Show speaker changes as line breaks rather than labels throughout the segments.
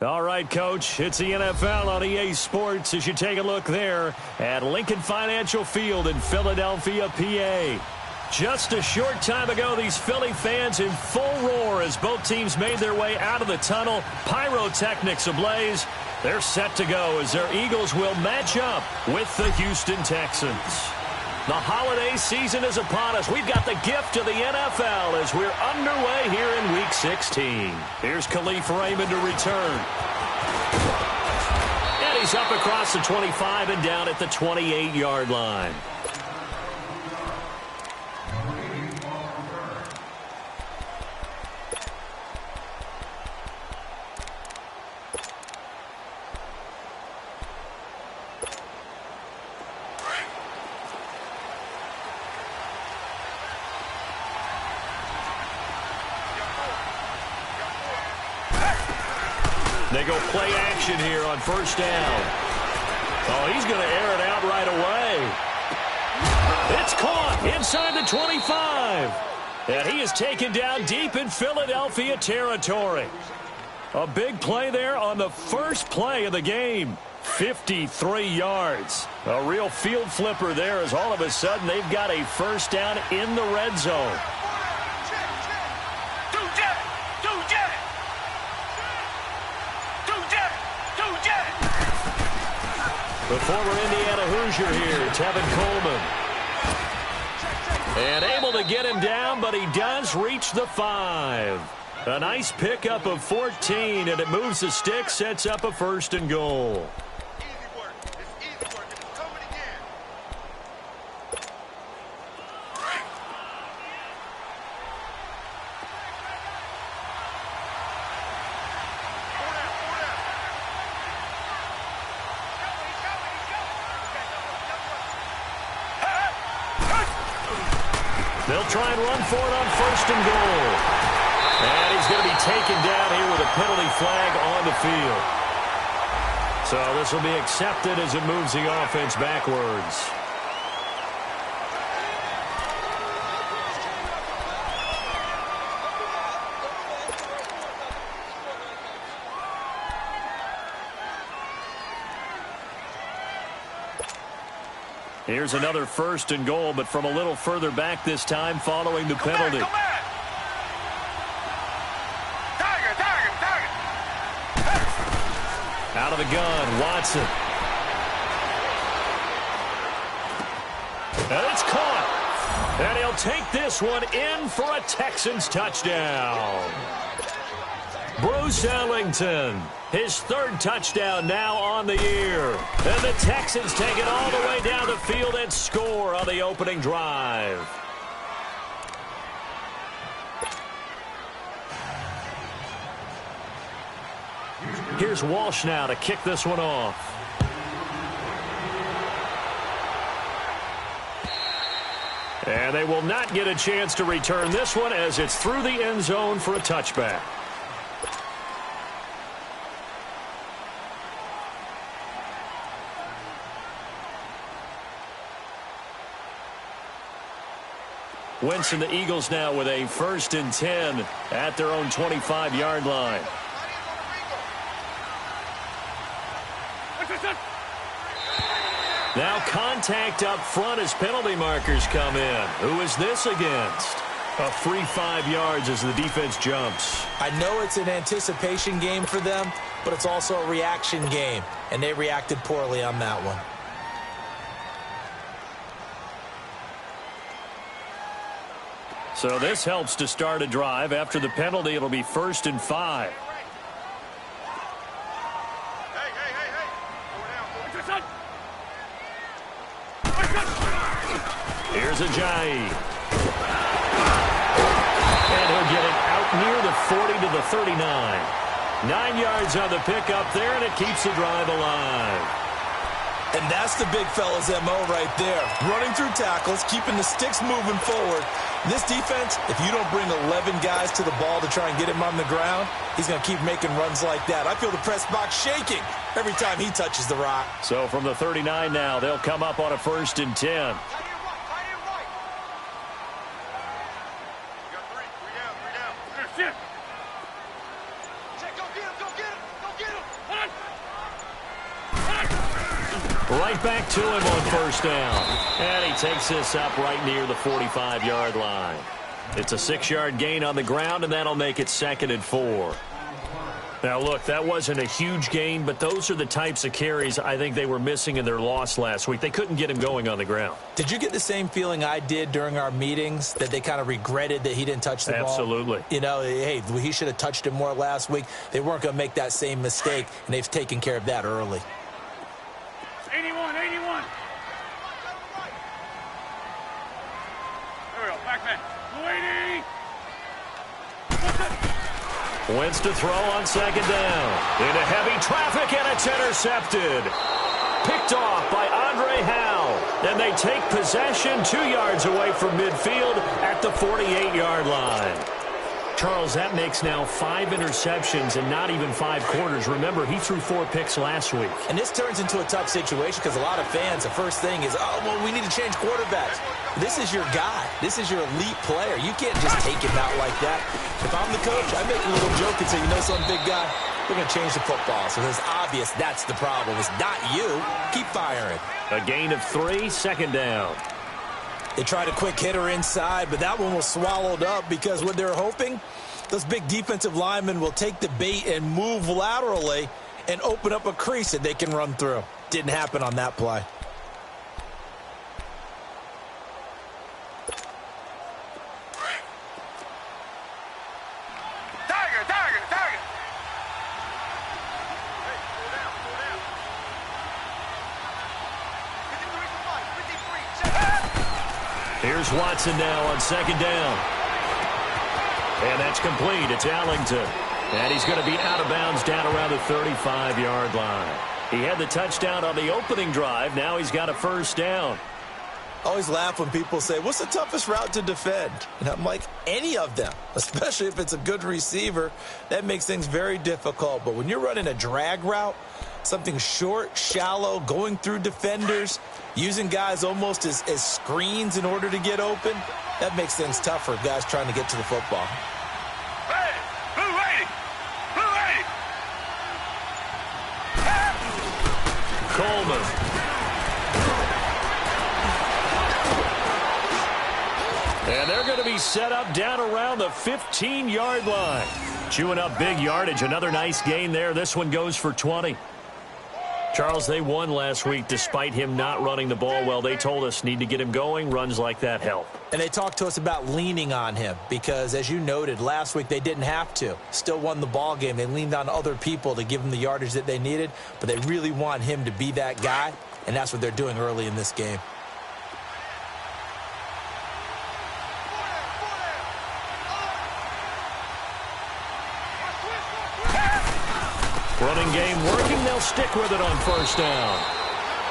All right, Coach, it's the NFL on EA Sports as you take a look there at Lincoln Financial Field in Philadelphia, PA. Just a short time ago, these Philly fans in full roar as both teams made their way out of the tunnel. Pyrotechnics ablaze. They're set to go as their Eagles will match up with the Houston Texans. The holiday season is upon us. We've got the gift of the NFL as we're underway here in Week 16. Here's Khalif Raymond to return. And he's up across the 25 and down at the 28-yard line. They go play action here on first down. Oh, he's going to air it out right away. It's caught inside the 25. And he is taken down deep in Philadelphia territory. A big play there on the first play of the game. 53 yards. A real field flipper there as all of a sudden they've got a first down in the red zone. The former Indiana Hoosier here, Tevin Coleman. And able to get him down, but he does reach the 5. A nice pickup of 14, and it moves the stick, sets up a first and goal. They'll try and run for it on first and goal. And he's going to be taken down here with a penalty flag on the field. So this will be accepted as it moves the offense backwards. Here's another first and goal, but from a little further back this time following the penalty. Out of the gun, Watson. And it's caught. And he'll take this one in for a Texans touchdown. Bruce Ellington, his third touchdown now on the year. And the Texans take it all the way down the field and score on the opening drive. Here's Walsh now to kick this one off. And they will not get a chance to return this one as it's through the end zone for a touchback. Wentz and the Eagles now with a 1st and 10 at their own 25-yard line. Now contact up front as penalty markers come in. Who is this against? A free 5 yards as the defense jumps.
I know it's an anticipation game for them, but it's also a reaction game, and they reacted poorly on that one.
So this helps to start a drive. After the penalty, it'll be 1st and 5. Here's Ajayi. And he'll get it out near the 40 to the 39. 9 yards on the pickup there, and it keeps the drive alive.
And that's the big fella's MO right there. Running through tackles, keeping the sticks moving forward. This defense, if you don't bring 11 guys to the ball to try and get him on the ground, he's going to keep making runs like that. I feel the press box shaking every time he touches the rock.
So from the 39 now, they'll come up on a 1st and 10. Right back to him on first down. And he takes this up right near the 45-yard line. It's a 6-yard gain on the ground, and that'll make it 2nd and 4. Now, look, that wasn't a huge gain, but those are the types of carries I think they were missing in their loss last week. They couldn't get him going on the ground.
Did you get the same feeling I did during our meetings, that they kind of regretted that he didn't touch the ball?
Absolutely.
You know, hey, he should have touched it more last week. They weren't going to make that same mistake, and they've taken care of that early.
81. There we go. Back man. 280.
Wentz to throw on 2nd down. Into heavy traffic, and it's intercepted. Picked off by Andre Howe. And they take possession 2 yards away from midfield at the 48-yard line. Charles, that makes now 5 interceptions in not even 5 quarters. Remember, he threw 4 picks last week.
And this turns into a tough situation because a lot of fans, the first thing is, oh, well, we need to change quarterbacks. This is your guy. This is your elite player. You can't just take him out like that. If I'm the coach, I make a little joke and say, you know some big guy, we're going to change the football. So it's obvious that's the problem. It's not you. Keep firing.
A gain of 3, 2nd down.
They tried a quick hitter inside, but that one was swallowed up because what they're hoping, those big defensive linemen will take the bait and move laterally and open up a crease that they can run through. Didn't happen on that play.
Tiger.
Here's Watson now on 2nd down. And that's complete. It's Allington. And he's going to be out of bounds down around the 35-yard line. He had the touchdown on the opening drive. Now he's got a 1st down.
Always laugh when people say, what's the toughest route to defend? And I'm like, any of them, especially if it's a good receiver. That makes things very difficult. But when you're running a drag route, something short, shallow, going through defenders, using guys almost as screens in order to get open, that makes things tough for guys trying to get to the football.
Hey, blue lady.
Coleman. And they're going to be set up down around the 15-yard line. Chewing up big yardage. Another nice gain there. This one goes for 20. Charles, they won last week despite him not running the ball well. They told us need to get him going. Runs like that help.
And they talked to us about leaning on him because, as you noted, last week they didn't have to. Still won the ball game. They leaned on other people to give them the yardage that they needed, but they really want him to be that guy, and that's what they're doing early in this game.
Running game working. They'll stick with it on 1st down.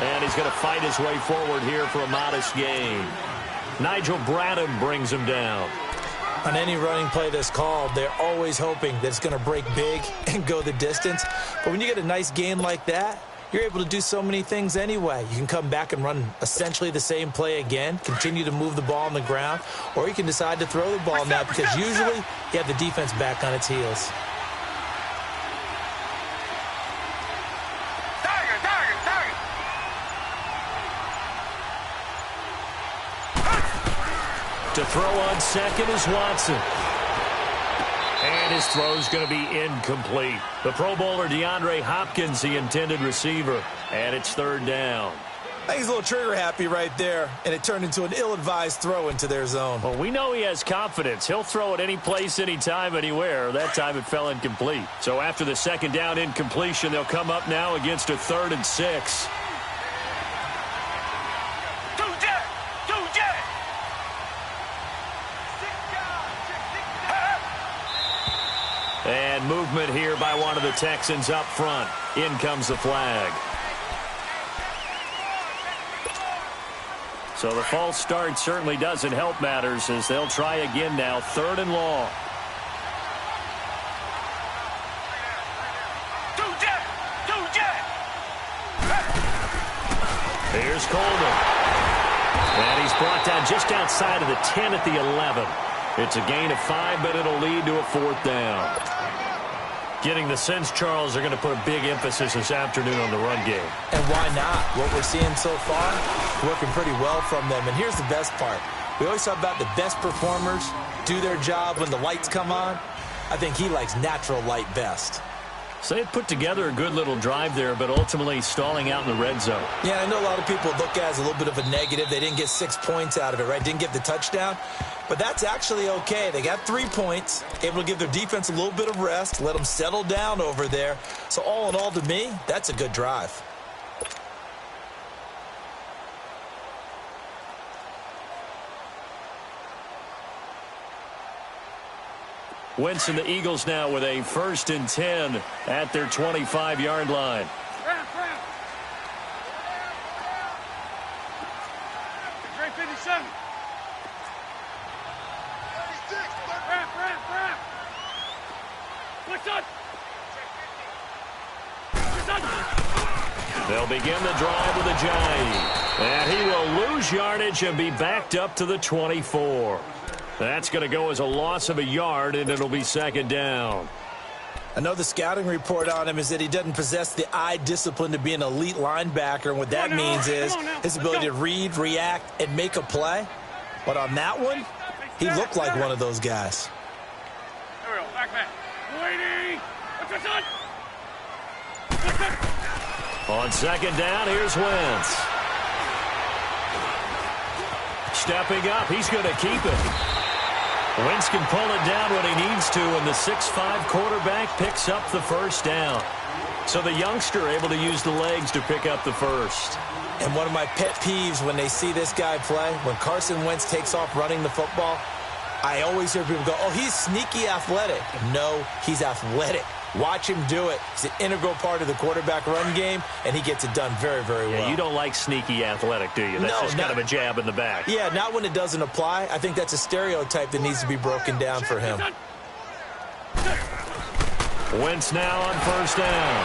And he's going to fight his way forward here for a modest gain. Nigel Bradham brings him down.
On any running play that's called, they're always hoping that it's going to break big and go the distance. But when you get a nice gain like that, you're able to do so many things anyway. You can come back and run essentially the same play again, continue to move the ball on the ground, or you can decide to throw the ball now because usually you have the defense back on its heels.
To throw on 2nd is Watson. And his throw's going to be incomplete. The Pro Bowler DeAndre Hopkins, the intended receiver. And it's 3rd down.
I think he's a little trigger happy right there, and it turned into an ill-advised throw into their zone.
Well, we know he has confidence. He'll throw it any place, anytime, anywhere. That time it fell incomplete. So after the 2nd down incompletion, they'll come up now against a 3rd and 6. And movement here by one of the Texans up front. In comes the flag. So the false start certainly doesn't help matters as they'll try again now. 3rd and long. Here's Coleman. And he's brought down just outside of the 10 at the 11. It's a gain of 5, but it'll lead to a 4th down. Getting the sense, Charles, they're going to put a big emphasis this afternoon on the run game.
And why not? What we're seeing so far, working pretty well from them. And here's the best part. We always talk about the best performers do their job when the lights come on. I think he likes natural light best.
So they put together a good little drive there, but ultimately stalling out in the red zone.
Yeah, I know a lot of people look at it as a little bit of a negative. They didn't get 6 points out of it, right? Didn't get the touchdown. But that's actually okay. They got 3 points, able to give their defense a little bit of rest, let them settle down over there. So all in all, to me, that's a good drive.
Wentz and the Eagles now with a 1st and 10 at their 25-yard line.
Great 57.
They'll begin the drive with a jive. And he will lose yardage and be backed up to the 24. That's going to go as a loss of a yard, and it'll be 2nd down.
I know the scouting report on him is that he doesn't possess the eye discipline to be an elite linebacker, and what that means is his ability to read, react, and make a play. But on that one, he looked like one of those guys.
There we go. Back man. 280. What's that?
On 2nd down, here's Wentz. Stepping up, he's going to keep it. Wentz can pull it down when he needs to, and the 6'5" quarterback picks up the 1st down. So the youngster able to use the legs to pick up the 1st.
And one of my pet peeves when they see this guy play, when Carson Wentz takes off running the football, I always hear people go, oh, he's sneaky athletic. No, he's athletic. Watch him do it. It's an integral part of the quarterback run game, and he gets it done very, very well.
Yeah, you don't like sneaky athletic, do you? That's just kind of a jab in the back.
Yeah, not when it doesn't apply. I think that's a stereotype that needs to be broken down for him.
Wentz now on 1st down.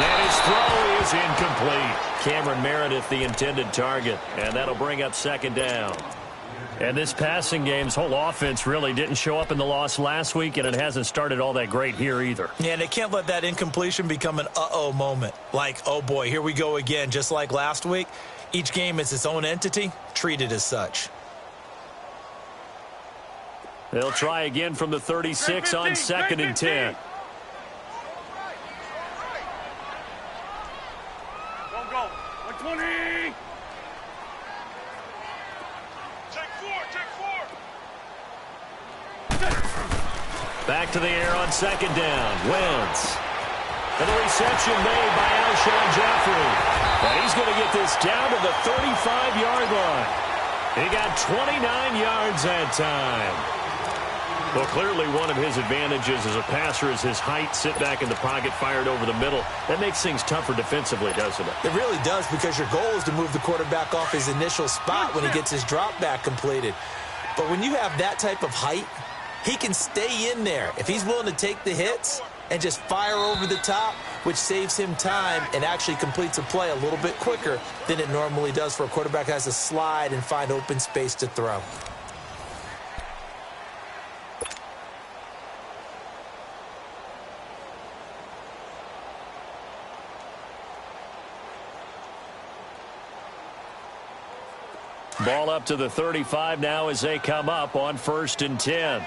And his throw is incomplete. Cameron Meredith, the intended target, and that'll bring up 2nd down. And this passing game's whole offense really didn't show up in the loss last week, and it hasn't started all that great here either.
Yeah, and they can't let that incompletion become an uh-oh moment. Like, oh boy, here we go again, just like last week. Each game is its own entity, treated as such.
They'll try again from the 36 on 2nd and 10.
Don't go. 120.
Back to the air on 2nd down. Wentz. And the reception made by Alshon Jeffrey. And he's going to get this down to the 35-yard line. He got 29 yards that time. Well, clearly one of his advantages as a passer is his height. Sit back in the pocket, fired over the middle. That makes things tougher defensively, doesn't it?
It really does, because your goal is to move the quarterback off his initial spot when he gets his drop back completed. But when you have that type of height, he can stay in there if he's willing to take the hits and just fire over the top, which saves him time and actually completes a play a little bit quicker than it normally does for a quarterback that has to slide and find open space to throw.
Ball up to the 35 now as they come up on 1st and 10.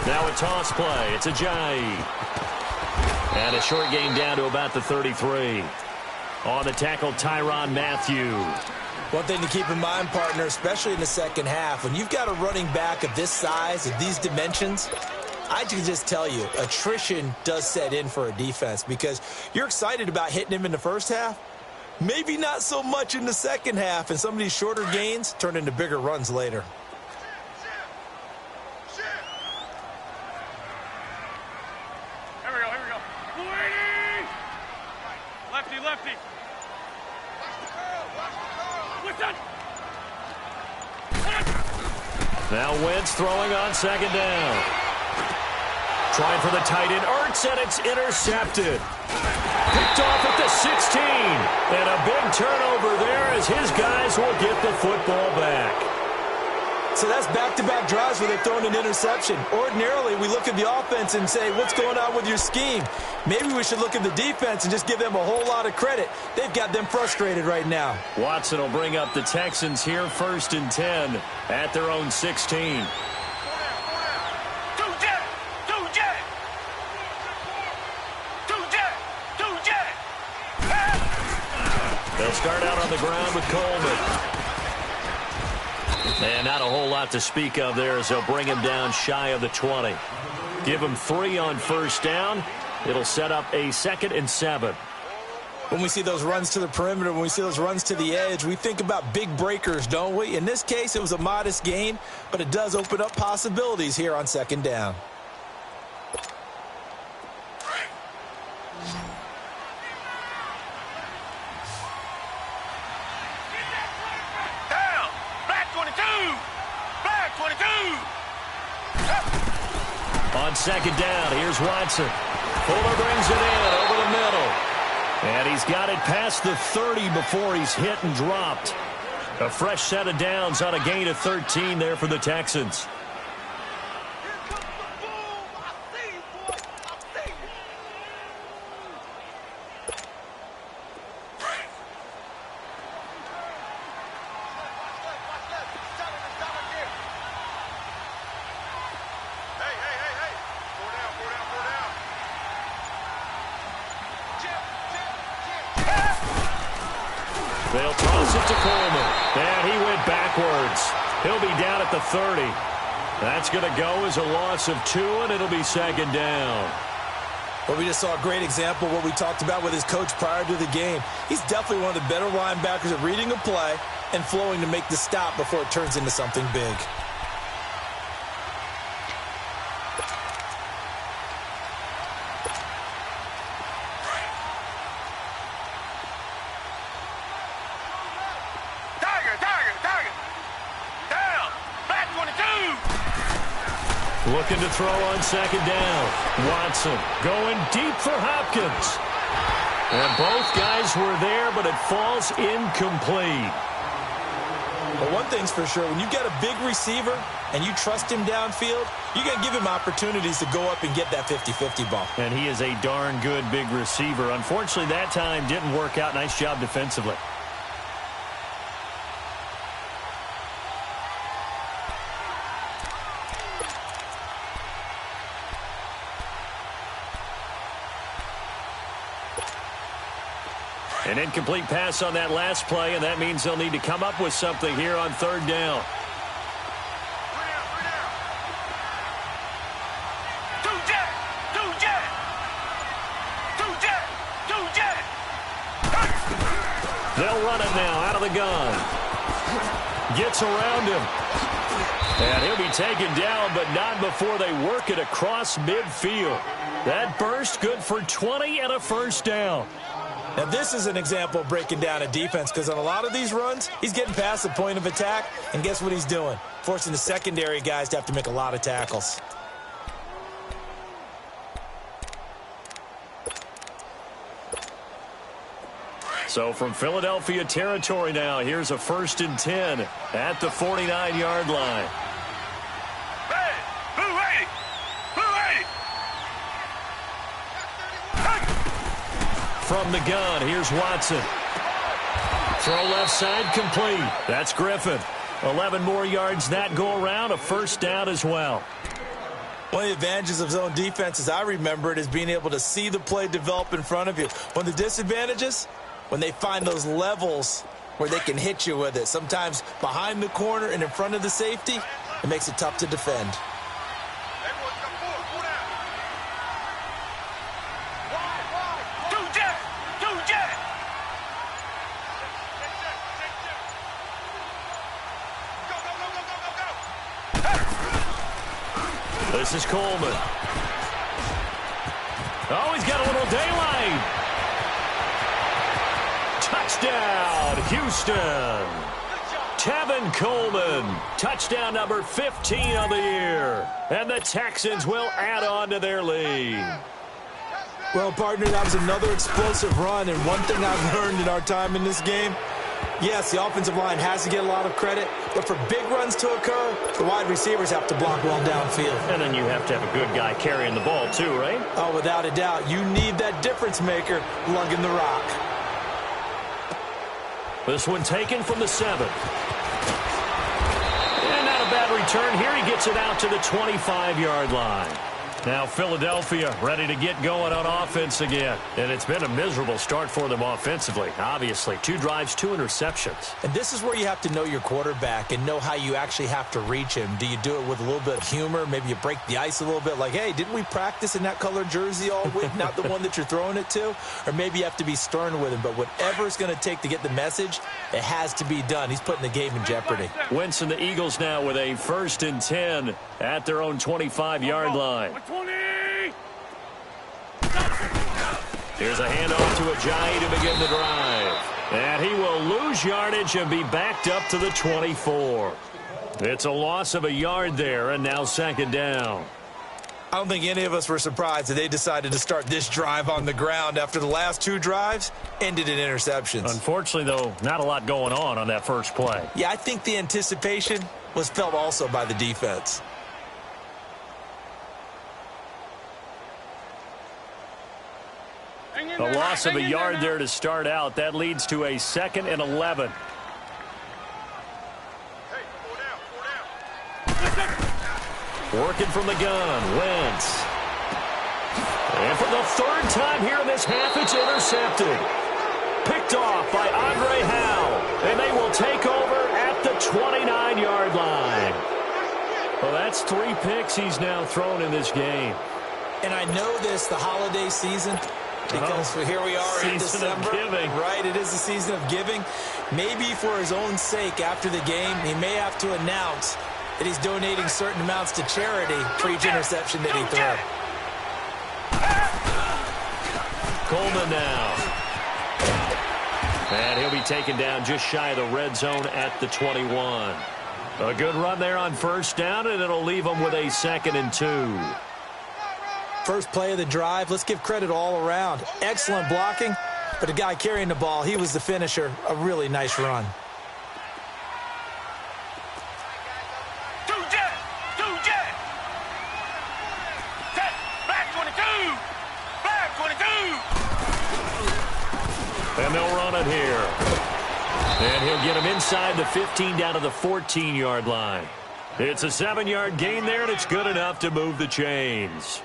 Now a toss play. It's a jive. And a short gain down to about the 33. On the tackle, Tyrann Mathieu.
One thing to keep in mind, partner, especially in the second half, when you've got a running back of this size, of these dimensions, I can just tell you, attrition does set in for a defense, because you're excited about hitting him in the first half. Maybe not so much in the second half, and some of these shorter gains turn into bigger runs later.
Here we go. 280. Lefty, lefty. What's that?
Now Wentz throwing on 2nd down. Trying for the tight end, Ertz, and it's intercepted. Picked off at the 16. And a big turnover there as his guys will get the football back.
So that's back-to-back drives where they're throwing an interception. Ordinarily, we look at the offense and say, what's going on with your scheme? Maybe we should look at the defense and just give them a whole lot of credit. They've got them frustrated right now.
Watson will bring up the Texans here 1st and 10 at their own 16. They'll start out on the ground with Coleman. And not a whole lot to speak of there as they'll bring him down shy of the 20. Give him 3 on 1st down. It'll set up a 2nd and 7.
When we see those runs to the perimeter, when we see those runs to the edge, we think about big breakers, don't we? In this case, it was a modest gain, but it does open up possibilities here on 2nd down.
On 2nd down, here's Watson. Fuller brings it in over the middle. And he's got it past the 30 before he's hit and dropped. A fresh set of downs on a gain of 13 there for the Texans. They'll toss it to Coleman. And he went backwards. He'll be down at the 30. That's going to go as a loss of 2, and it'll be 2nd down.
Well, we just saw a great example of what we talked about with his coach prior to the game. He's definitely one of the better linebackers at reading a play and flowing to make the stop before it turns into something big.
Looking to throw on 2nd down. Watson going deep for Hopkins. And both guys were there, but it falls incomplete.
But one thing's for sure, when you've got a big receiver and you trust him downfield, you got to give him opportunities to go up and get that 50-50 ball.
And he is a darn good big receiver. Unfortunately, that time didn't work out. Nice job defensively. An incomplete pass on that last play, and that means they'll need to come up with something here on 3rd down. They'll run it now out of the gun. Gets around him. And he'll be taken down, but not before they work it across midfield. That burst good for 20 and a 1st down.
Now, this is an example of breaking down a defense because on a lot of these runs, he's getting past the point of attack, and guess what he's doing? Forcing the secondary guys to have to make a lot of tackles.
So from Philadelphia territory now, here's a 1st and 10 at the 49-yard line. From the gun, here's Watson. Throw left side complete. That's Griffin. 11 more yards that go around, a 1st down as well.
One of the advantages of zone defense, as I remember it, is being able to see the play develop in front of you. One of the disadvantages, when they find those levels where they can hit you with it, sometimes behind the corner and in front of the safety, it makes it tough to defend.
This is Coleman. Oh, he's got a little daylight. Touchdown, Houston. Tevin Coleman. Touchdown number 15 of the year. And the Texans will add on to their lead.
Well, partner, that was another explosive run, and one thing I've learned in our time in this game, yes, the offensive line has to get a lot of credit, but for big runs to occur, the wide receivers have to block well downfield.
And then you have to have a good guy carrying the ball too, right?
Oh, without a doubt. You need that difference maker lugging the rock.
This one taken from the 7. And not a bad return here. He gets it out to the 25-yard line. Now Philadelphia ready to get going on offense again. And it's been a miserable start for them offensively. Obviously, 2 drives, 2 interceptions.
And this is where you have to know your quarterback and know how you actually have to reach him. Do you do it with a little bit of humor? Maybe you break the ice a little bit like, hey, didn't we practice in that colored jersey all week? Not the one that you're throwing it to? Or maybe you have to be stern with him. But whatever it's going to take to get the message, it has to be done. He's putting the game in jeopardy.
Wentz and the Eagles now with a 1st and 10 at their own 25-yard line. Here's a handoff to Ajayi to begin the drive. And he will lose yardage and be backed up to the 24. It's a loss of a yard there, and now 2nd down.
I don't think any of us were surprised that they decided to start this drive on the ground after the last 2 drives ended in interceptions.
Unfortunately, though, not a lot going on that first play.
Yeah, I think the anticipation was felt also by the defense.
A loss of a yard there to start out. That leads to a 2nd and 11. Working from the gun, Wentz. And for the 3rd time here in this half, it's intercepted. Picked off by Andre Howe. And they will take over at the 29-yard line. Well, that's 3 picks he's now thrown in this game.
And I know this, the holiday season, because here we are in December. Right, it is the season of giving. Maybe for his own sake after the game, he may have to announce that he's donating certain amounts to charity for each interception that he throws.
Coleman now. And he'll be taken down just shy of the red zone at the 21. A good run there on 1st down, and it'll leave him with a 2nd and 2.
First play of the drive, let's give credit all around. Excellent blocking, but the guy carrying the ball, he was the finisher. A really nice run.
And they'll run it here. And he'll get him inside the 15 down to the 14-yard line. It's a 7-yard gain there, and it's good enough to move the chains.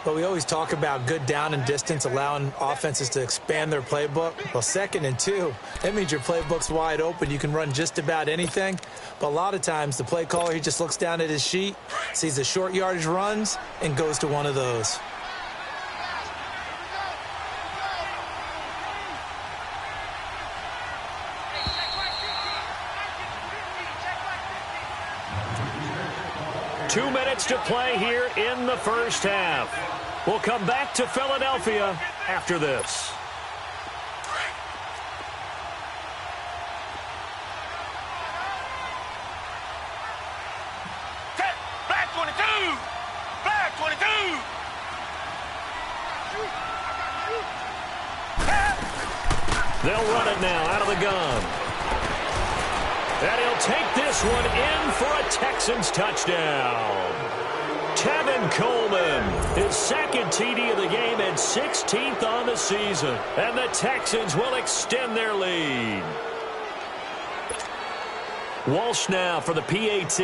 But we always talk about good down and distance, allowing offenses to expand their playbook. Well, 2nd and 2, that means your playbook's wide open. You can run just about anything. But a lot of times, the play caller, he just looks down at his sheet, sees the short yardage runs, and goes to one of those.
Two minutes to play here in the first half. We'll come back to Philadelphia after this.
Black 22! Black 22!
They'll run it now out of the gun. And he'll take this one in for a Texans touchdown. Tevin Coleman, his 2nd TD of the game and 16th on the season. And the Texans will extend their lead. Walsh now for the PAT.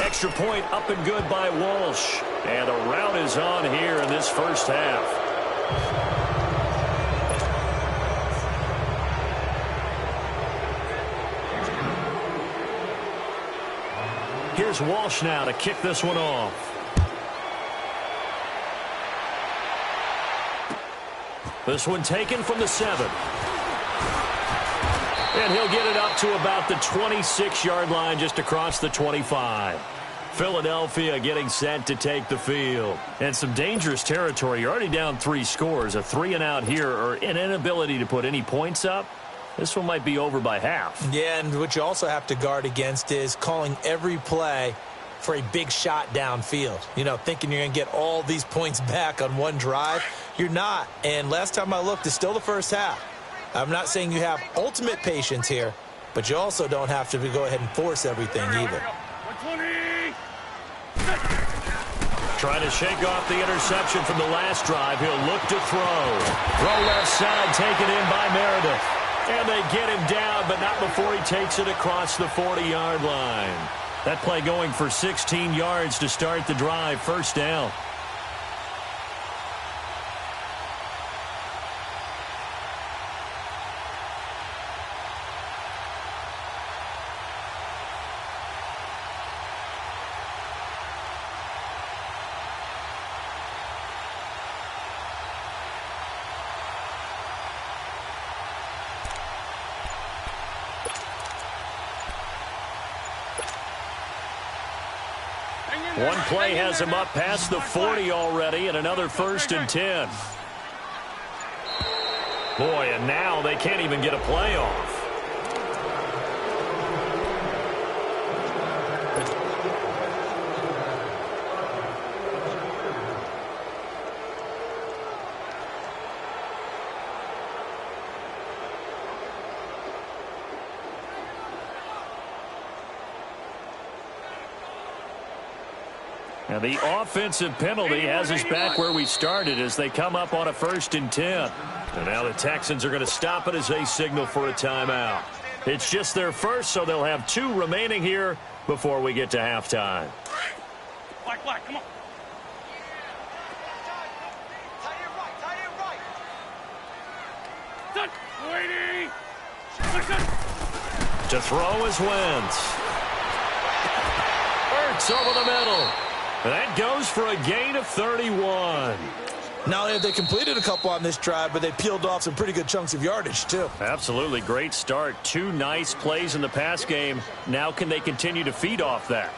Extra point up and good by Walsh. And the rout is on here in this first half. Here's Walsh now to kick this one off. This one taken from the 7. And he'll get it up to about the 26-yard line just across the 25. Philadelphia getting set to take the field. And some dangerous territory. You're already down 3 scores. A 3-and-out here or an inability to put any points up. This one might be over by half.
Yeah, and what you also have to guard against is calling every play for a big shot downfield. You know, thinking you're going to get all these points back on one drive. You're not. And last time I looked, it's still the first half. I'm not saying you have ultimate patience here, but you also don't have to go ahead and force everything either.
Trying to shake off the interception from the last drive. He'll look to throw. Throw left side, taken in by Meredith. And they get him down, but not before he takes it across the 40-yard line. That play going for 16 yards to start the drive. First down. One play has him up past the 40 already, and another 1st and 10. Boy, and now they can't even get a play off. Now the offensive penalty has us back where we started as they come up on a 1st and 10. And now the Texans are going to stop it as they signal for a timeout. It's just their first, so they'll have 2 remaining here before we get to halftime.
Black, come on. Waiting.
To throw is Wentz. Ertz over the middle. That goes for a gain of 31.
Not only have they completed a couple on this drive, but they peeled off some pretty good chunks of yardage, too.
Absolutely. Great start. 2 nice plays in the pass game. Now can they continue to feed off that?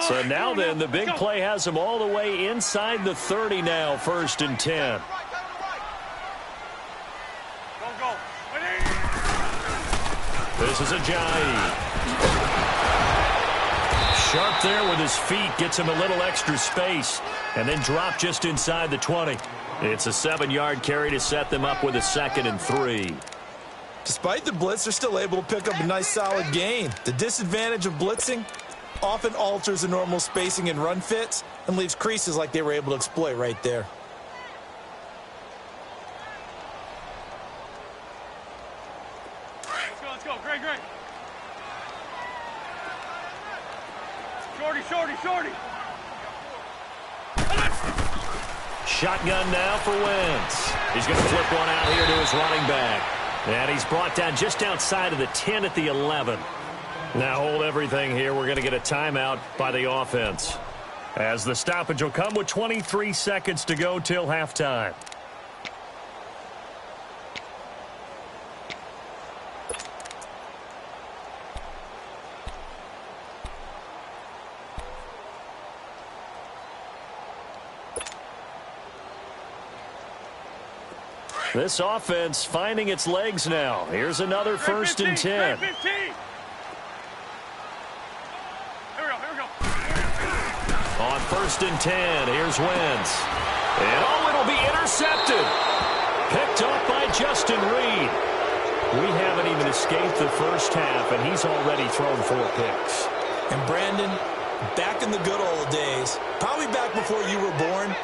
So now then, the big play has them all the way inside the 30 now, 1st and 10.
Go.
This is Ajayi. Sharp there with his feet, gets him a little extra space, and then drop just inside the 20. It's a 7-yard carry to set them up with a 2nd and 3.
Despite the blitz, they're still able to pick up a nice solid gain. The disadvantage of blitzing often alters the normal spacing and run fits and leaves creases like they were able to exploit right there.
Let's go. Great. Shorty.
Shotgun now for Wentz. He's going to flip one out here to his running back. And he's brought down just outside of the 10 at the 11. Now hold everything here. We're going to get a timeout by the offense, as the stoppage will come with 23 seconds to go till halftime. This offense finding its legs now. Here's another 1st and 10. On 1st and 10, here's Wentz. And it'll be intercepted. Picked up by Justin Reed. We haven't even escaped the first half, and he's already thrown 4 picks.
And Brandon, back in the good old days, probably back before you were born,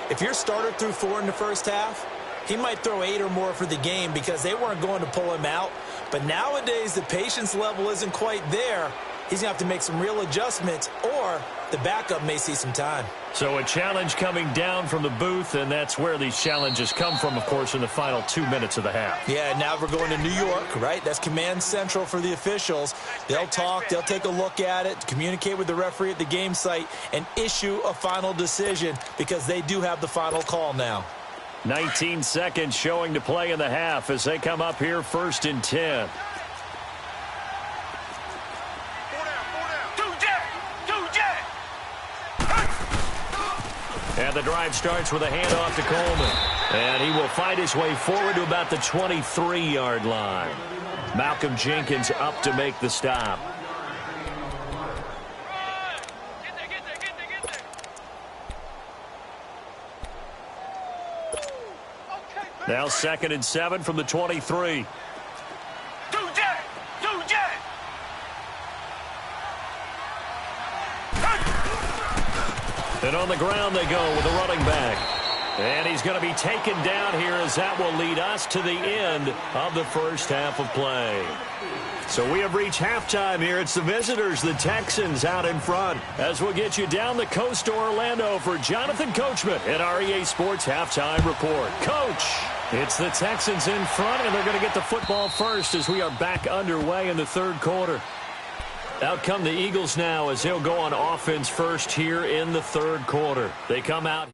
if your starter threw 4 in the first half, he might throw 8 or more for the game because they weren't going to pull him out. But nowadays, the patience level isn't quite there. He's going to have to make some real adjustments, or the backup may see some time.
So a challenge coming down from the booth, and that's where these challenges come from, of course, in the final 2 minutes of the half.
Yeah, now we're going to New York, right? That's command central for the officials. They'll talk, they'll take a look at it, communicate with the referee at the game site, and issue a final decision because they do have the final call now.
19 seconds showing to play in the half as they come up here 1st and 10. And the drive starts with a handoff to Coleman. And he will fight his way forward to about the 23-yard line. Malcolm Jenkins up to make the stop. Now 2nd and 7 from the 23. And on the ground they go with a running back. And he's going to be taken down here as that will lead us to the end of the first half of play. So we have reached halftime here. It's the visitors, the Texans, out in front. As we'll get you down the coast to Orlando for Jonathan Coachman at REA Sports Halftime Report. Coach, it's the Texans in front, and they're going to get the football first as we are back underway in the 3rd quarter. Out come the Eagles now as they'll go on offense first here in the 3rd quarter. They come out.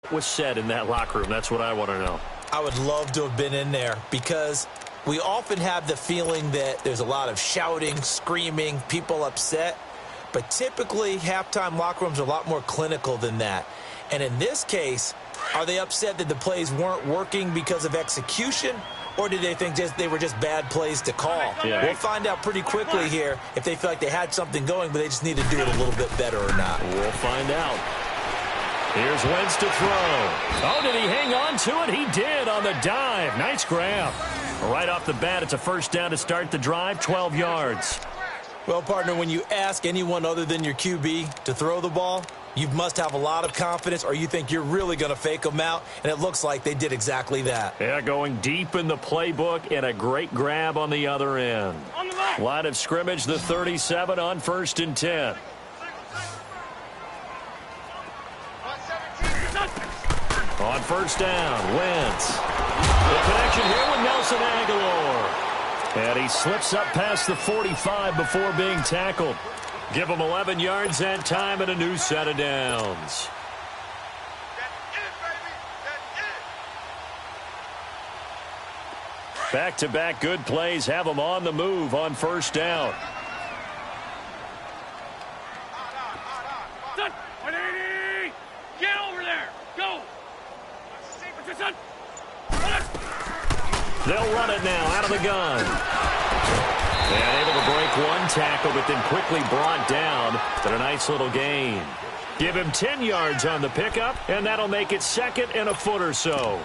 What was said in that locker room? That's what I want to know.
I would love to have been in there because we often have the feeling that there's a lot of shouting, screaming, people upset. But typically, halftime locker rooms are a lot more clinical than that. And in this case, are they upset that the plays weren't working because of execution? Or did they think they were just bad plays to call?
Yeah.
We'll find out pretty quickly here if they feel like they had something going, but they just need to do it a little bit better or not.
We'll find out. Here's Wentz to throw. Oh, did he hang on to it? He did on the dive. Nice grab. Right off the bat, it's a 1st down to start the drive, 12 yards.
Well, partner, when you ask anyone other than your QB to throw the ball, you must have a lot of confidence or you think you're really going to fake them out, and it looks like they did exactly that.
Yeah, going deep in the playbook and a great grab on the other end. Line of scrimmage, the 37 on 1st and 10. On 1st down, Wentz. The connection here with Nelson Aguilar. And he slips up past the 45 before being tackled. Give him 11 yards that time and a new set of downs. Back-to-back good plays have them on the move on 1st down.
Get over there. Go.
They'll run it now out of the gun. And able to break one tackle, but then quickly brought down. But a nice little gain. Give him 10 yards on the pickup, and that'll make it 2nd and a foot or so.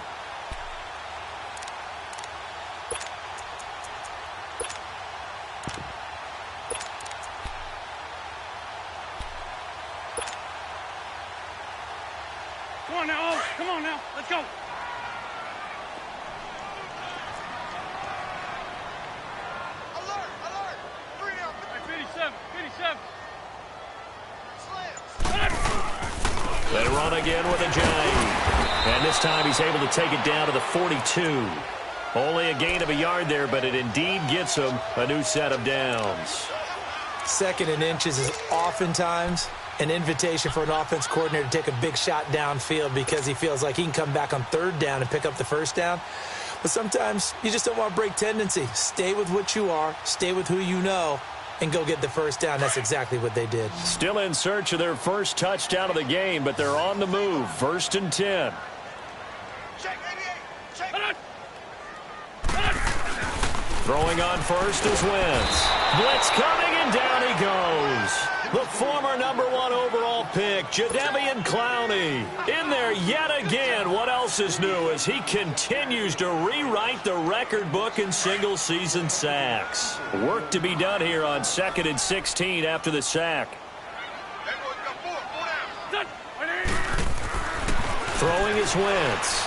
Come on now. Oh, come on now. Let's go. Alert. 3 down. 57.
They run again with a jag. And this time he's able to take it down to the 42. Only a gain of a yard there, but it indeed gets him a new set of downs.
2nd and inches is oftentimes an invitation for an offense coordinator to take a big shot downfield because he feels like he can come back on 3rd down and pick up the 1st down. But sometimes you just don't want to break tendency. Stay with what you are, stay with who you know, and go get the 1st down. That's exactly what they did.
Still in search of their first touchdown of the game, but they're on the move. 1st and 10. Throwing on first is Wentz. Blitz coming, and down he goes. The former #1 overall pick, Jadeveon Clowney, in there yet again. What else is new as he continues to rewrite the record book in single-season sacks. Work to be done here on 2nd and 16 after the sack. Throwing is Wentz.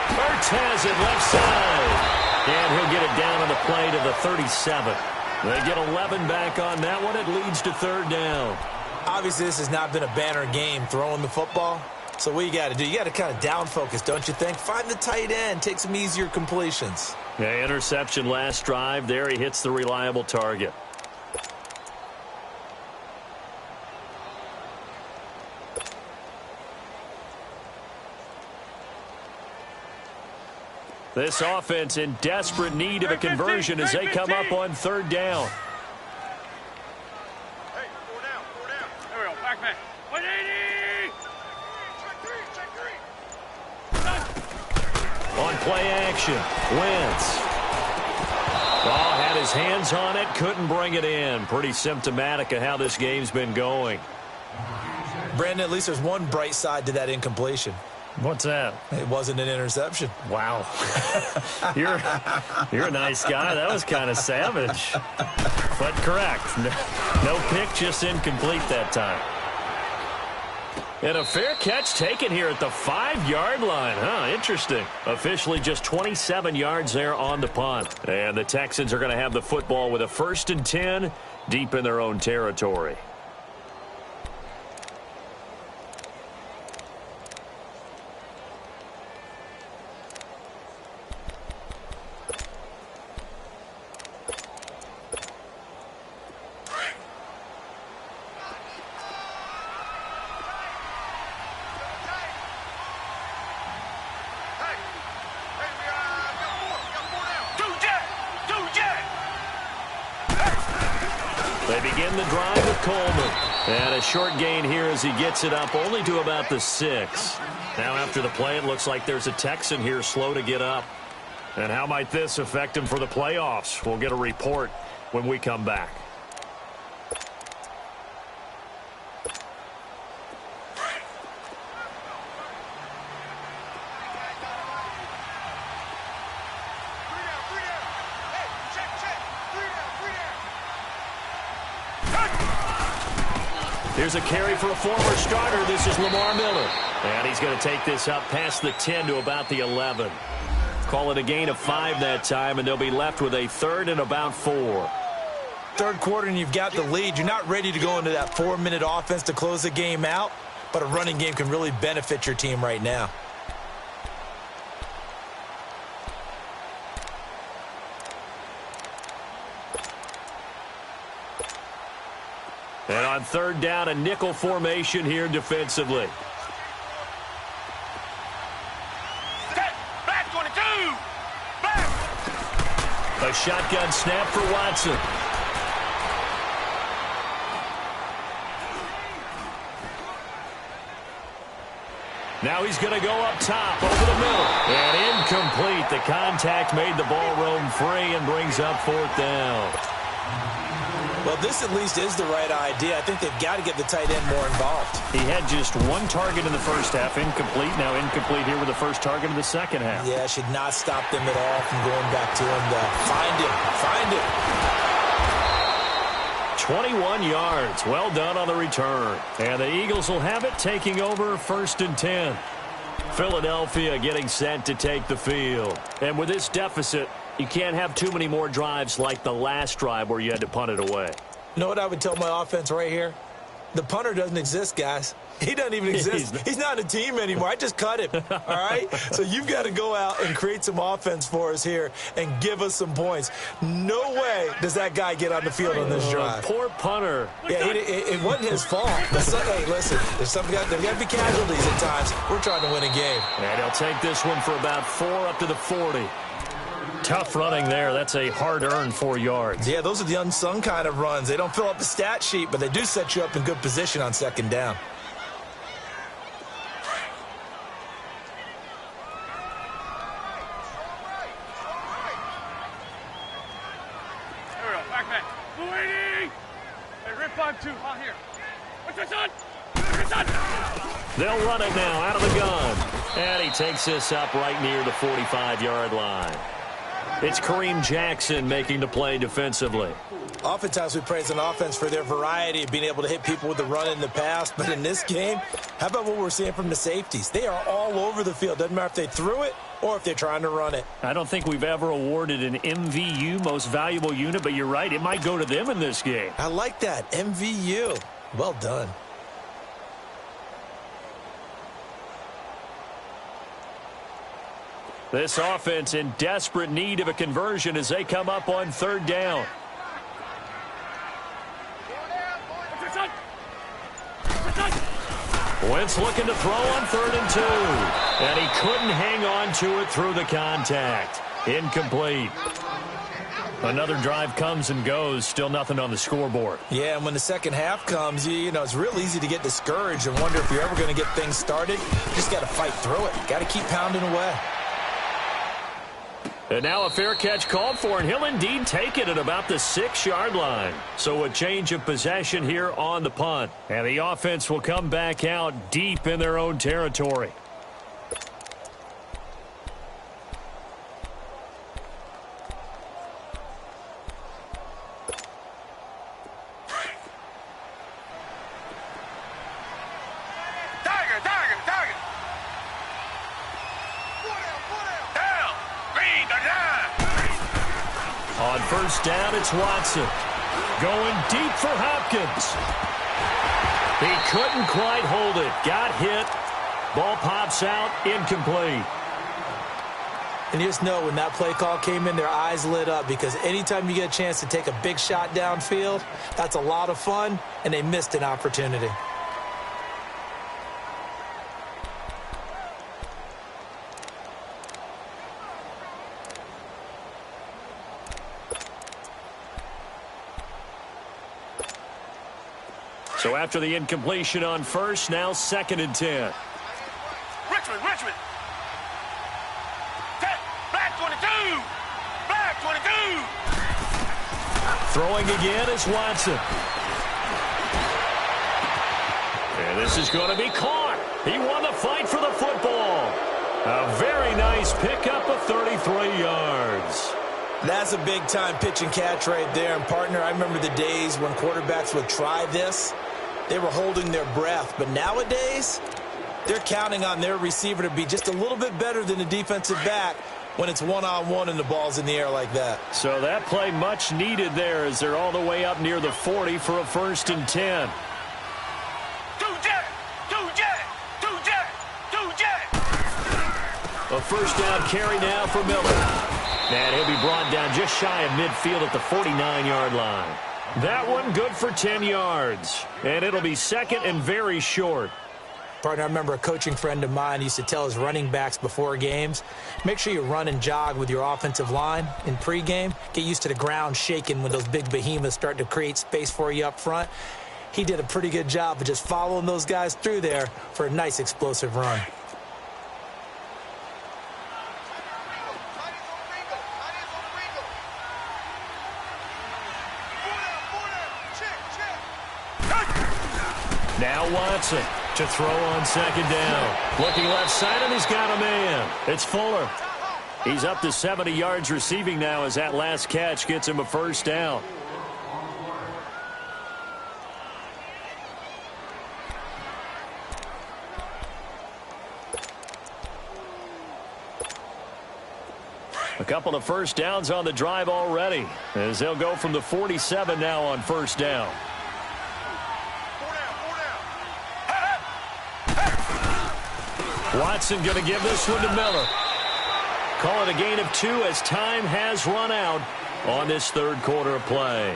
Ertz has it left side. And he'll get it down on the play to the 37. They get 11 back on that one. It leads to 3rd down.
Obviously, this has not been a banner game throwing the football. So what you got to do, you got to kind of down focus, don't you think? Find the tight end, take some easier completions.
Yeah, interception last drive. There he hits the reliable target. This offense in desperate need of a conversion as they come up on third down.
Hey, 4 down, 4 down. There we go, back. 180! Check 3.
On play action, Wentz. Ball had his hands on it, couldn't bring it in. Pretty symptomatic of how this game's been going.
Brandon, at least there's one bright side to that incompletion.
What's that?
It wasn't an interception.
Wow. You're a nice guy. That was kind of savage. But correct. No pick, just incomplete that time. And a fair catch taken here at the 5-yard line. Interesting. Officially just 27 yards there on the punt. And the Texans are going to have the football with a 1st and 10 deep in their own territory. They begin the drive with Coleman. And a short gain here as he gets it up only to about the 6. Now after the play, it looks like there's a Texan here slow to get up. And how might this affect him for the playoffs? We'll get a report when we come back. Here's a carry for a former starter. This is Lamar Miller. And he's going to take this up past the 10 to about the 11. Call it a gain of 5 that time, and they'll be left with a 3rd and about 4.
Third quarter, and you've got the lead. You're not ready to go into that 4-minute offense to close the game out, but a running game can really benefit your team right now.
And on 3rd down, a nickel formation here defensively.
Back 22! Back!
A shotgun snap for Watson. Now he's going to go up top over the middle. And incomplete. The contact made the ball roam free and brings up 4th down.
Well, this at least is the right idea. I think they've got to get the tight end more involved.
He had just 1 target in the first half, incomplete. Now incomplete here with the first target of the second half.
Yeah, should not stop them at all from going back to him to find him.
21 yards. Well done on the return. And the Eagles will have it, taking over 1st and 10. Philadelphia getting set to take the field. And with this deficit, you can't have too many more drives like the last drive where you had to punt it away.
You know what I would tell my offense right here? The punter doesn't exist, guys. He doesn't even exist. He's not a team anymore. I just cut him, all right? So you've got to go out and create some offense for us here and give us some points. No way does that guy get on the field on this drive.
Poor punter.
Yeah, it wasn't his fault. Hey, listen, there's got to be casualties at times. We're trying to win a game.
And he'll take this one for about 4 up to the 40. Tough running there. That's a hard-earned 4 yards.
Yeah, those are the unsung kind of runs. They don't fill up the stat sheet, but they do set you up in good position on 2nd down.
There we go, back. 280! Hey, rip 5-2, out here. What's this on?
They'll run it now out of the gun. And he takes this up right near the 45-yard line. It's Kareem Jackson making the play defensively.
Oftentimes we praise an offense for their variety of being able to hit people with the run in the pass. But in this game, how about what we're seeing from the safeties? They are all over the field. Doesn't matter if they threw it or if they're trying to run it.
I don't think we've ever awarded an MVU, most valuable unit, but you're right. It might go to them in this game.
I like that. MVU. Well done.
This offense in desperate need of a conversion as they come up on 3rd down. Wentz looking to throw on 3rd and 2. And he couldn't hang on to it through the contact. Incomplete. Another drive comes and goes. Still nothing on the scoreboard.
Yeah, and when the second half comes, you know, it's real easy to get discouraged and wonder if you're ever going to get things started. You just got to fight through it. Got to keep pounding away.
And now a fair catch called for, and he'll indeed take it at about the 6-yard line. So a change of possession here on the punt. And the offense will come back out deep in their own territory. On 1st down, it's Watson. Going deep for Hopkins. He couldn't quite hold it. Got hit. Ball pops out. Incomplete.
And you just know when that play call came in, their eyes lit up, because anytime you get a chance to take a big shot downfield, that's a lot of fun, and they missed an opportunity.
So after the incompletion on 1st, now 2nd and 10.
Richmond. Black 22. Black 22.
Throwing again is Watson. And this is going to be caught. He won the fight for the football. A very nice pickup of 33 yards.
That's a big-time pitch and catch right there. And, partner, I remember the days when quarterbacks would try this. They were holding their breath. But nowadays, they're counting on their receiver to be just a little bit better than the defensive back when it's one-on-one and the ball's in the air like that.
So that play much needed there as they're all the way up near the 40 for a 1st and 10. A 1st down carry now for Miller. And he'll be brought down just shy of midfield at the 49-yard line. That one good for 10 yards. And it'll be 2nd and very short.
Partner, I remember a coaching friend of mine used to tell his running backs before games, make sure you run and jog with your offensive line in pregame. Get used to the ground shaking when those big behemoths start to create space for you up front. He did a pretty good job of just following those guys through there for a nice explosive run.
Now Watson to throw on 2nd down. Looking left side, and he's got a man. It's Fuller. He's up to 70 yards receiving now as that last catch gets him a 1st down. A couple of 1st downs on the drive already as they'll go from the 47 now on 1st down. Watson going to give this one to Miller. Call it a gain of 2 as time has run out on this 3rd quarter of play.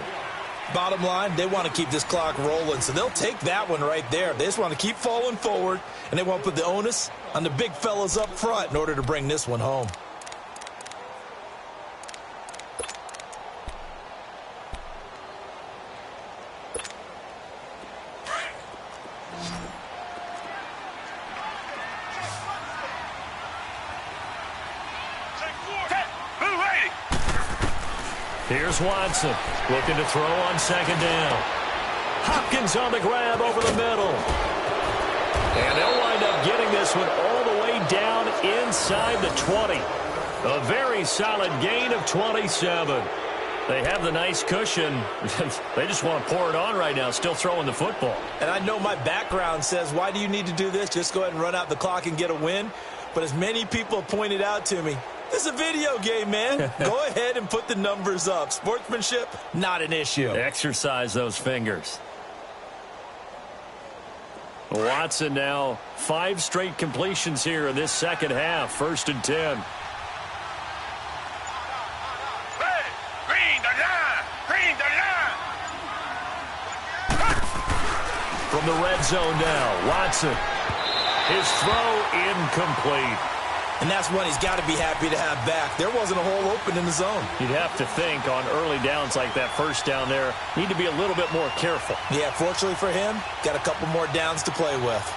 Bottom line, they want to keep this clock rolling, so they'll take that one right there. They just want to keep falling forward, and they want to put the onus on the big fellas up front in order to bring this one home.
Here's Watson looking to throw on 2nd down. Hopkins on the grab over the middle. And they'll wind up getting this one all the way down inside the 20. A very solid gain of 27. They have the nice cushion. They just want to pour it on right now, still throwing the football.
And I know my background says, why do you need to do this? Just go ahead and run out the clock and get a win. But as many people pointed out to me, this is a video game, man. Go ahead and put the numbers up. Sportsmanship, not an issue.
Exercise those fingers. Watson now 5 straight completions here in this 2nd half. 1st and 10. From the red zone now, Watson His throw incomplete.
And that's one he's got to be happy to have back. There wasn't a hole open in the zone.
You'd have to think on early downs like that first down there, need to be a little bit more careful.
Yeah, fortunately for him, got a couple more downs to play with.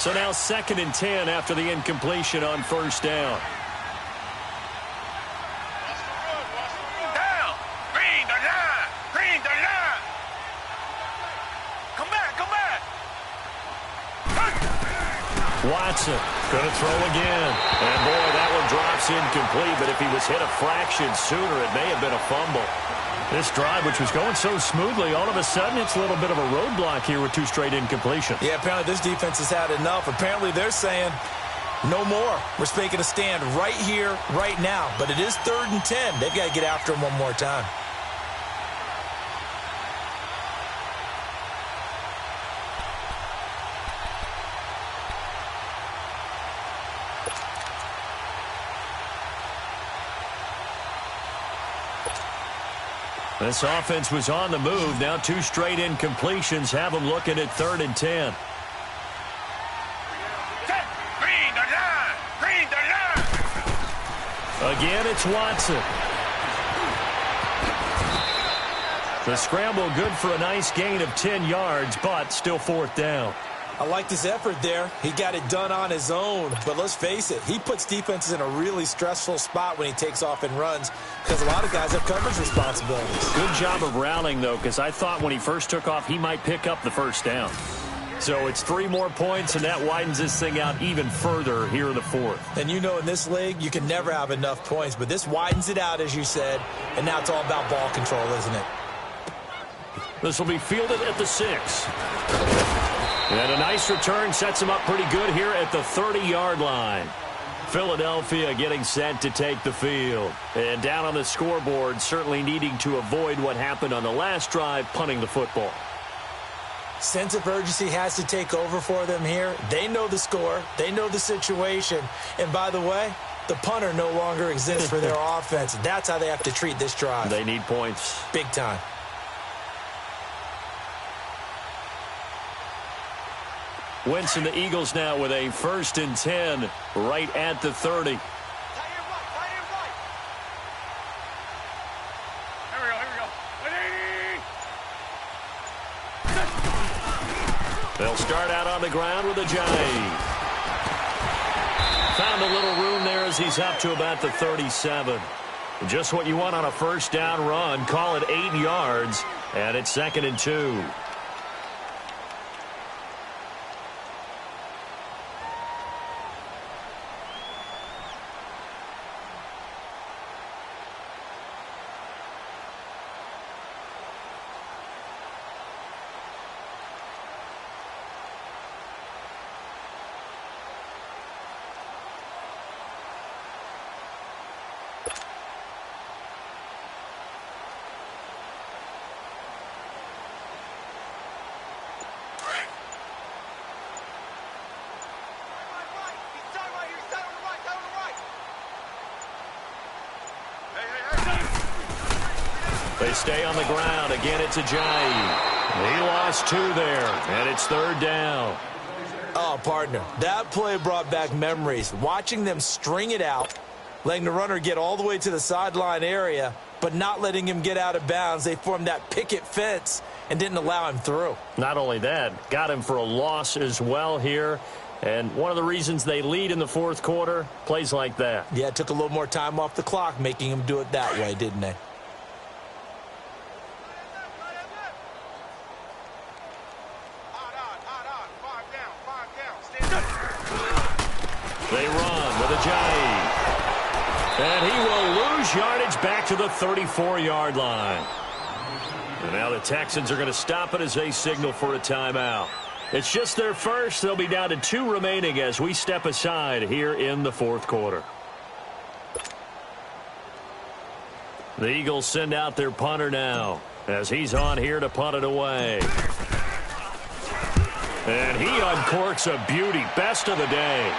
So now 2nd and 10 after the incompletion on first down.
Down. Green the line. Green the line. Come back. Come back.
Watson going to throw again. And boy, that one drops incomplete. But if he was hit a fraction sooner, it may have been a fumble. This drive, which was going so smoothly, all of a sudden it's a little bit of a roadblock here with 2 straight incompletions.
Yeah, apparently this defense has had enough. Apparently they're saying no more. We're making a stand right here, right now. But it is 3rd and 10. They've got to get after him one more time.
This offense was on the move. Now 2 straight incompletions have them looking at 3rd and 10.
Green the line. Green the line.
Again, it's Watson. The scramble good for a nice gain of 10 yards, but still 4th down.
I liked his effort there. He got it done on his own. But let's face it, he puts defenses in a really stressful spot when he takes off and runs because a lot of guys have coverage responsibilities.
Good job of rallying, though, because I thought when he first took off, he might pick up the first down. So it's 3 more points, and that widens this thing out even further here in the 4th.
And you know in this league, you can never have enough points, but this widens it out, as you said, and now it's all about ball control, isn't it?
This will be fielded at the 6. And a nice return sets him up pretty good here at the 30-yard line. Philadelphia getting set to take the field. And down on the scoreboard, certainly needing to avoid what happened on the last drive, punting the football.
Sense of urgency has to take over for them here. They know the score. They know the situation. And by the way, the punter no longer exists for their offense. That's how they have to treat this drive.
They need points.
Big time.
Wentz and the Eagles now with a 1st and 10 right at the 30.
Here we go. 180.
They'll start out on the ground with a jive. Found a little room there as he's up to about the 37. Just what you want on a first down run. Call it 8 yards, and it's 2nd and 2. They stay on the ground. Again, it's Ajayi. He lost 2 there, and it's 3rd down.
Oh, partner, that play brought back memories. Watching them string it out, letting the runner get all the way to the sideline area, but not letting him get out of bounds. They formed that picket fence and didn't allow him through.
Not only that, got him for a loss as well here. And one of the reasons they lead in the 4th quarter, plays like that.
Yeah, it took a little more time off the clock, making him do it that way, didn't they?
They run with Ajayi. And he will lose yardage back to the 34-yard line. And now the Texans are going to stop it as they signal for a timeout. It's just their first. They'll be down to 2 remaining as we step aside here in the 4th quarter. The Eagles send out their punter now as he's on here to punt it away. And he uncorks a beauty. Best of the day.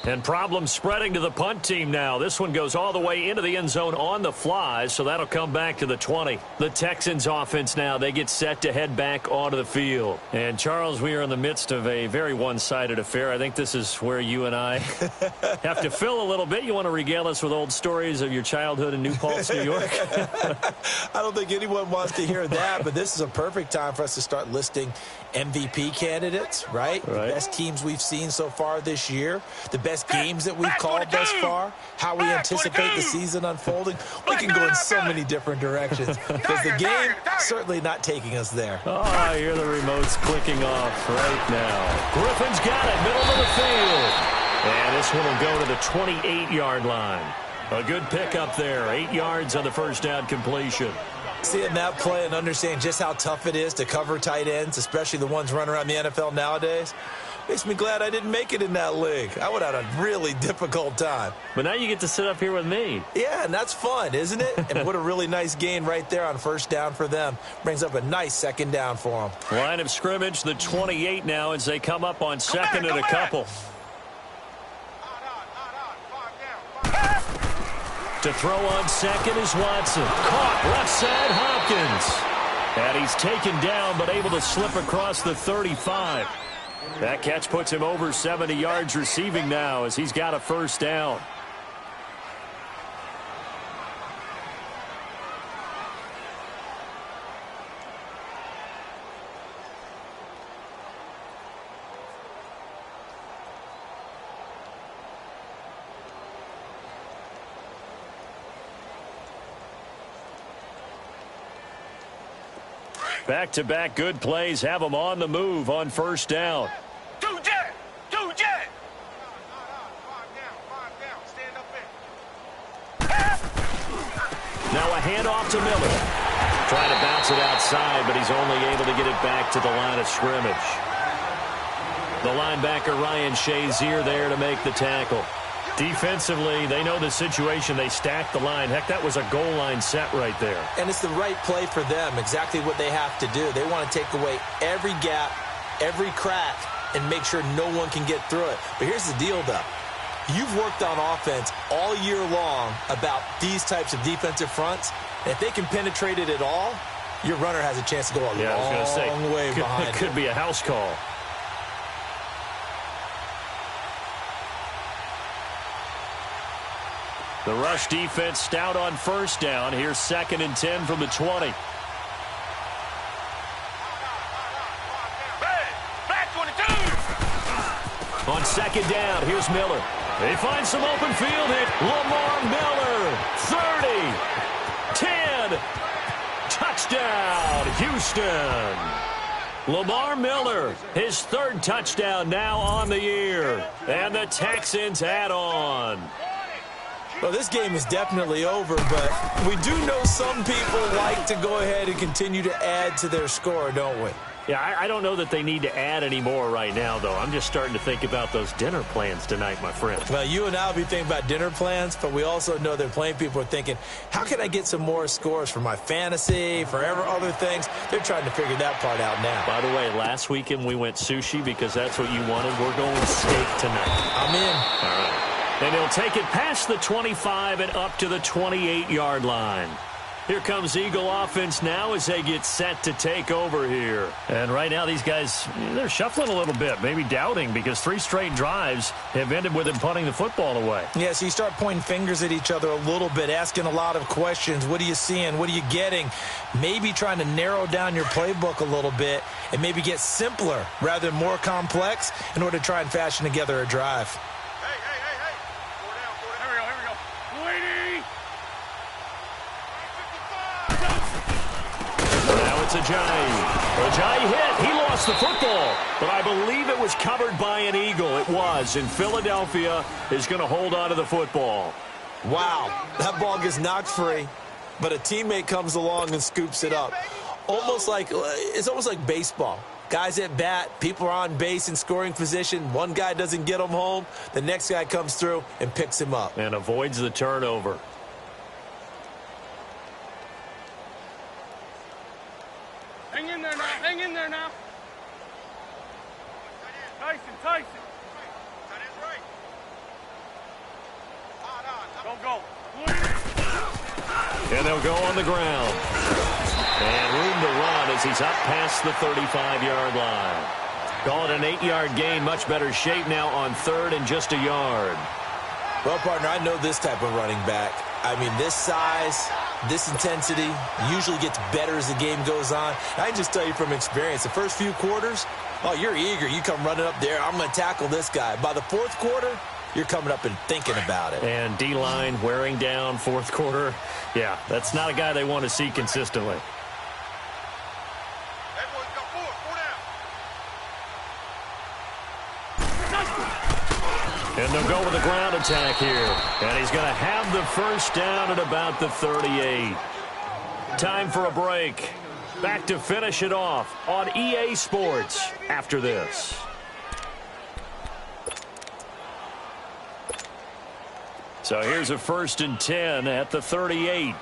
And problems spreading to the punt team now. This one goes all the way into the end zone on the fly, so that'll come back to the 20. The Texans offense now, they get set to head back onto the field. And, Charles, we are in the midst of a very one-sided affair. I think this is where you and I have to fill a little bit. You want to regale us with old stories of your childhood in New Paltz, New York?
I don't think anyone wants to hear that, but this is a perfect time for us to start listing MVP candidates, right? The best teams we've seen so far this year, the best games that we've called thus far, how we anticipate the season unfolding. We can go in so many different directions because the game certainly not taking us there.
Oh, I hear the remotes clicking off right now. Griffin's got it, middle of the field. And this one will go to the 28-yard line. A good pickup there, 8 yards on the first down completion.
Seeing that play and understanding just how tough it is to cover tight ends, especially the ones running around the NFL nowadays, makes me glad I didn't make it in that league. I would have had a really difficult time.
But now you get to sit up here with me.
Yeah, and that's fun, isn't it? And what a really nice gain right there on first down for them. Brings up a nice second down for them.
Line of scrimmage, the 28 now as they come up on second and a couple. To throw on second is Watson. Caught left side, Hopkins. And he's taken down but able to slip across the 35. That catch puts him over 70 yards receiving now as he's got a first down. Back-to-back good plays have them on the move on first down.
Two jet!
Now a handoff to Miller. Trying to bounce it outside, but he's only able to get it back to the line of scrimmage. The linebacker Ryan Shazier there to make the tackle. Defensively, they know the situation. They stack the line. Heck, that was a goal line set right there.
And it's the right play for them, exactly what they have to do. They want to take away every gap, every crack, and make sure no one can get through it. But here's the deal, though. You've worked on offense all year long about these types of defensive fronts. And if they can penetrate it at all, your runner has a chance to go a long way behind
it. Could be a house call. The rush defense stout on first down. Here's 2nd and 10 from the 20. On second down, here's Miller. They find some open field hit. Lamar Miller, 30, 10, touchdown, Houston. Lamar Miller, his 3rd touchdown now on the year. And the Texans add on.
Well, this game is definitely over, but we do know some people like to go ahead and continue to add to their score, don't we?
Yeah, I don't know that they need to add any more right now, though. I'm just starting to think about those dinner plans tonight, my friend.
Well, you and I will be thinking about dinner plans, but we also know that plenty of people are thinking, how can I get some more scores for my fantasy, for other things? They're trying to figure that part out now.
By the way, last weekend we went sushi because that's what you wanted. We're going steak tonight.
I'm in.
All right. And he'll take it past the 25 and up to the 28-yard line. Here comes Eagle offense now as they get set to take over here. And right now these guys, they're shuffling a little bit, maybe doubting because 3 straight drives have ended with them punting the football away.
Yeah, so you start pointing fingers at each other a little bit, asking a lot of questions. What are you seeing? What are you getting? Maybe trying to narrow down your playbook a little bit and maybe get simpler rather than more complex in order to try and fashion together a drive.
Ajayi hit. He lost the football, but I believe it was covered by an Eagle. It was, and Philadelphia is going to hold on to the football.
Wow, that ball gets knocked free, but a teammate comes along and scoops it up. It's almost like baseball. Guys at bat, people are on base in scoring position. One guy doesn't get him home. The next guy comes through and picks him up.
And avoids the turnover.
Hang in there now. Hang in there now. go.
And they'll go on the ground. And room to run as he's up past the 35-yard line. Call it an 8-yard gain. Much better shape now on third and just a yard.
Well, partner, I know this type of running back. I mean, this size, this intensity usually gets better as the game goes on. And I can just tell you from experience, the first few quarters, oh, you're eager. You come running up there, I'm going to tackle this guy. By the fourth quarter, you're coming up and thinking about it.
And D-line wearing down fourth quarter. Yeah, that's not a guy they want to see consistently. And they'll go with a ground attack here. And he's going to have the first down at about the 38. Time for a break. Back to finish it off on EA Sports after this. So here's a 1st and 10 at the 38.